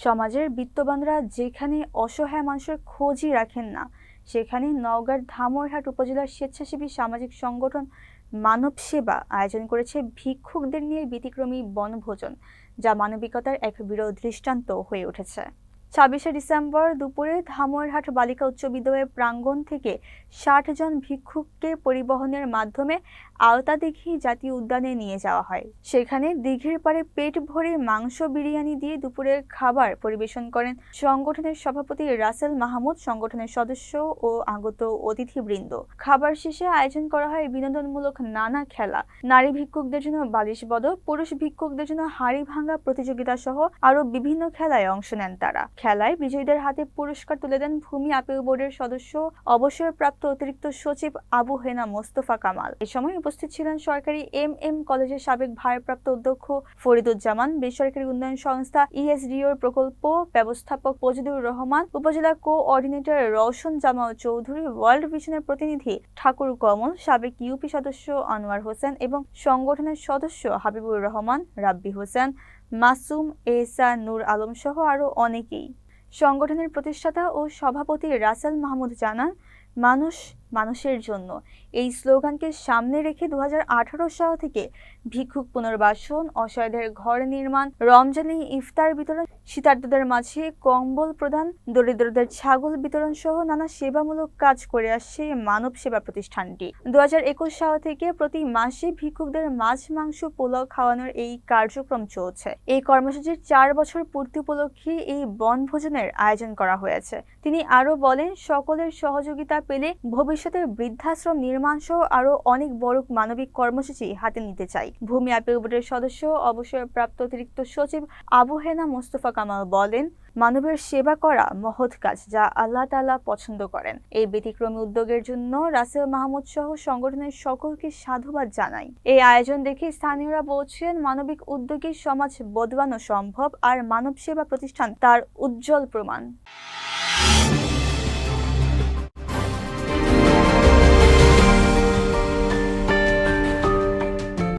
সমাজের বিত্তবানরা যেখানে অসহায় মানুষের খোঁজই রাখেন না, সেখানে নওগাঁর ধামইরহাট উপজেলার স্বেচ্ছাসেবী সামাজিক সংগঠন মানব সেবা আয়োজন করেছে ভিক্ষুকদের নিয়ে ব্যতিক্রমী বনভোজন, যা মানবিকতার এক বিরল দৃষ্টান্ত হয়ে উঠেছে। 26শে ডিসেম্বর দুপুরে ধামইরহাট বালিকা উচ্চ বিদ্যালয়ের প্রাঙ্গণ থেকে 60 জন ভিক্ষুককে পরিবহনের মাধ্যমে আওতা দিঘি জাতীয় উদ্যানে নিয়ে যাওয়া হয়। সেখানে দিঘির পাড়ে পেট ভরে মাংস বিরিয়ানি দিয়ে দুপুরের খাবার পরিবেশন করেন সংগঠনের সভাপতি রাসেল মাহমুদ, সংগঠনের সদস্য ও আগত অতিথিবৃন্দ। খাবার শেষে আয়োজন করা হয় বিনোদনমূলক নানা খেলা, নারী ভিক্ষুকদের জন্য বালিশ বদল, পুরুষ ভিক্ষুকদের জন্য হাড়ি ভাঙা প্রতিযোগিতা সহ আরো বিভিন্ন খেলায় অংশ নেন তারা। খেলায় বিজয়ীদের হাতে পুরস্কার তুলে দেন ভূমি আপিল বোর্ডের সদস্য অবসরপ্রাপ্ত অতিরিক্ত সচিব আবু হেনা মোস্তফা কামাল। এ সময় উপস্থিত ছিলেন সরকারি এম কলেজের সাবেক ভারপ্রাপ্ত অধ্যক্ষ ফরিদুজ্জামান, বেসরকারি উন্নয়ন সংস্থা ইএসডিওর প্রকল্প ব্যবস্থাপক ফজলুর রহমান, উপজেলা কোঅর্ডিনেটর রওশন জামাল চৌধুরী, ওয়ার্ল্ড ভিশনের প্রতিনিধি ঠাকুর কমল, সাবেক ইউপি সদস্য আনোয়ার হোসেন এবং সংগঠনের সদস্য হাবিবুর রহমান, রাব্বি হোসেন, মাসুম, এহসান, নূর আলম সহ আরো অনেকেই। সংগঠনের প্রতিষ্ঠাতা ও সভাপতি রাসেল মাহমুদ জানান, মানুষ মানুষের জন্য এই স্লোগানকে সামনে রেখে 2018 সাল থেকে ভিক্ষুক পুনর্বাসন, অসহায়দের ঘর নির্মাণ, রমজানি ইফতার বিতরণ, শীতার্তদের মাঝে কম্বল প্রদান, দরিদ্রদের ছাগল বিতরণ সহ নানা সেবামূলক কাজ করে আসছে মানব সেবা প্রতিষ্ঠানটি। 2021 সাল থেকে প্রতি মাসে ভিক্ষুকদের মাছ, মাংস, পোলাও খাওয়ানোর এই কার্যক্রম চলছে। এই কর্মসূচির 4 বছর পূর্তি উপলক্ষে এই বনভোজনের আয়োজন করা হয়েছে। তিনি আরো বলেন, সকলের সহযোগিতা পেলে ভবিষ্যতে বৃদ্ধাশ্রম নির্মাণ সহ আরো অনেক বড় মানবিক কর্মসূচি হাতে নিতে চাই। ভূমি আপিল বোর্ডের সদস্য অবসরপ্রাপ্ত অতিরিক্ত সচিব আবু হেনা মোস্তফা কামাল বলেন, মানবের সেবা করা মহৎ কাজ, যা আল্লাহ তাআলা পছন্দ করেন। এই ব্যতিক্রমী উদ্যোগের জন্য রাসেল মাহমুদ সহ সংগঠনের সকলকে সাধুবাদ জানাই। এই আয়োজন দেখে স্থানীয়রা বলছেন, মানবিক উদ্যোগে সমাজ বদলানো সম্ভব, আর মানব সেবা প্রতিষ্ঠান তার উজ্জ্বল প্রমাণ।